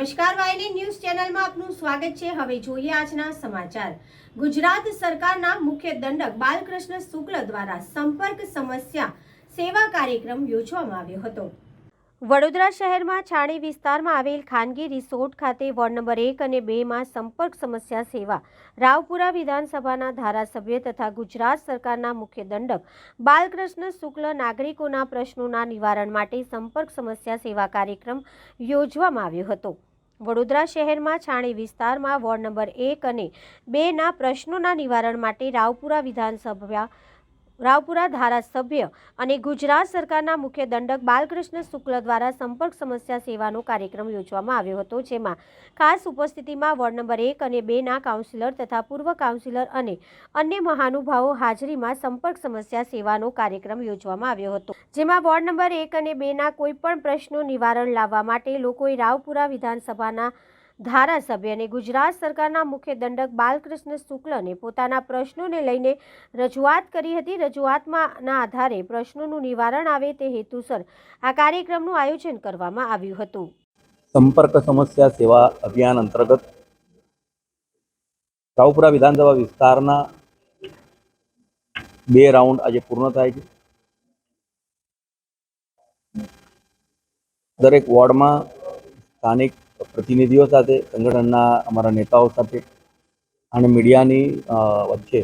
નમસ્કાર વાયની ન્યૂઝ ચેનલમાં આપનું સ્વાગત છે। હવે જોઈએ આજના સમાચાર। ગુજરાત સરકારના મુખ્ય દંડક બાલકૃષ્ણ શુક્લ દ્વારા સંપર્ક સમસ્યા સેવા કાર્યક્રમ યોજવામાં આવ્યો હતો। વડોદરા શહેરમાં છાણી વિસ્તારમાં આવેલ ખાનગી રિસોર્ટ ખાતે વોર્ડ નંબર 1 અને 2 માં સંપર્ક સમસ્યા સેવા રાવપુરા વિધાનસભાના ધારાસભ્ય તથા ગુજરાત સરકારના મુખ્ય દંડક બાલકૃષ્ણ શુક્લ નાગરિકોના પ્રશ્નોના નિવારણ માટે સંપર્ક સમસ્યા સેવા કાર્યક્રમ યોજવામાં આવ્યો હતો। વડોદરા શહેરમાં છાણી વિસ્તારમાં વોર્ડ નંબર 1 અને 2 ના પ્રશ્નોના નિવારણ માટે રાવપુરા ધારાસભ્ય અને ગુજરાત સરકારના મુખ્ય દંડક બાલકૃષ્ણ શુક્લ દ્વારા સંપર્ક સમસ્યા સેવાનો કાર્યક્રમ યોજવામાં આવ્યો હતો, જેમાં ખાસ ઉપસ્થિતિમાં વોર્ડ નંબર 1 અને 2 ના કાઉન્સિલર તથા પૂર્વ કાઉન્સિલર અને અન્ય મહાનુભાવો હાજરીમાં સંપર્ક સમસ્યા સેવાનો કાર્યક્રમ યોજવામાં આવ્યો હતો, જેમાં વોર્ડ નંબર 1 અને 2 ના કોઈપણ પ્રશ્નો નિવારણ લાવવા માટે લોકોએ રાવપુરા વિધાનસભાના ધારાસભ્ય અને ગુજરાત સરકારના મુખ્ય દંડક બાલકૃષ્ણ શુક્લને પોતાના પ્રશ્નોને લઈને રજૂઆત કરી હતી। રજૂઆતના આધારે પ્રશ્નોનું નિવારણ આવે તે હેતુસર આ કાર્યક્રમનું આયોજન કરવામાં આવ્યું હતું। સંપર્ક સમસ્યા સેવા અભિયાન અંતર્ગત રાવપુરા વિધાનસભા વિસ્તારના 2 રાઉન્ડ આજે પૂર્ણ થાય છે। દરેક વોર્ડમાં સ્થાનિક પ્રતિનિધિઓ સાથે, સંગઠનના અમારા નેતાઓ સાથે અને મીડિયાની વચ્ચે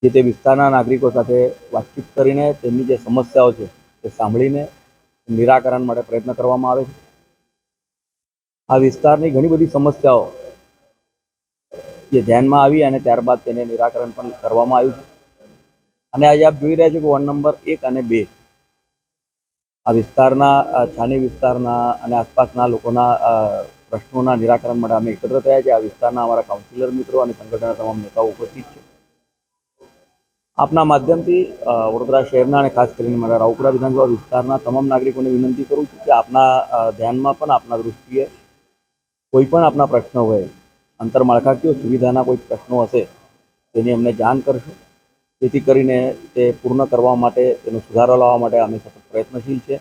જે તે વિસ્તારના નાગરિકો સાથે વાતચીત કરીને તેમની જે સમસ્યાઓ છે તે સાંભળીને નિરાકરણ માટે પ્રયત્ન કરવામાં આવે છે। આ વિસ્તારની ઘણી બધી સમસ્યાઓ જે ધ્યાનમાં આવી અને ત્યારબાદ તેને નિરાકરણ પણ કરવામાં આવ્યું છે। અને આજે આપ જોઈ રહ્યા છો કે વોર્ડ નંબર 1 અને 2 આ વિસ્તારના છાણી વિસ્તારના અને આસપાસના લોકોના પ્રશ્નોના નિરાકરણ માટે અમે એકત્ર થયા છે। આ વિસ્તારના અમારા કાઉન્સિલર મિત્રો અને સંગઠનના તમામ નેતાઓ ઉપસ્થિત છે। આપના માધ્યમથી વડોદરા શહેરના અને ખાસ કરીને મારા રાવપુરા વિધાનસભા વિસ્તારના તમામ નાગરિકોને વિનંતી કરું છું કે આપના ધ્યાનમાં પણ, આપના દૃષ્ટિએ કોઈ પણ આપના પ્રશ્નો હોય, આંતરમાળખાકીય સુવિધાના કોઈ પ્રશ્નો હશે તેની અમને જાણ કરશો, જેથી કરીને તે પૂર્ણ કરવા માટે, તેનો સુધારો લાવવા માટે અમે સતત પ્રયત્નશીલ છે।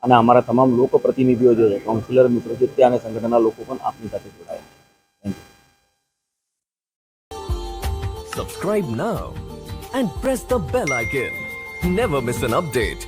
અને અમારા તમામ લોકપ્રતિનિધિઓ જે છે, કાઉન્સિલર મિત્રો છે, તે અને સંગઠનના લોકો પણ આપની સાથે જોડાયા છે। Subscribe now and press the bell icon. Never miss an update.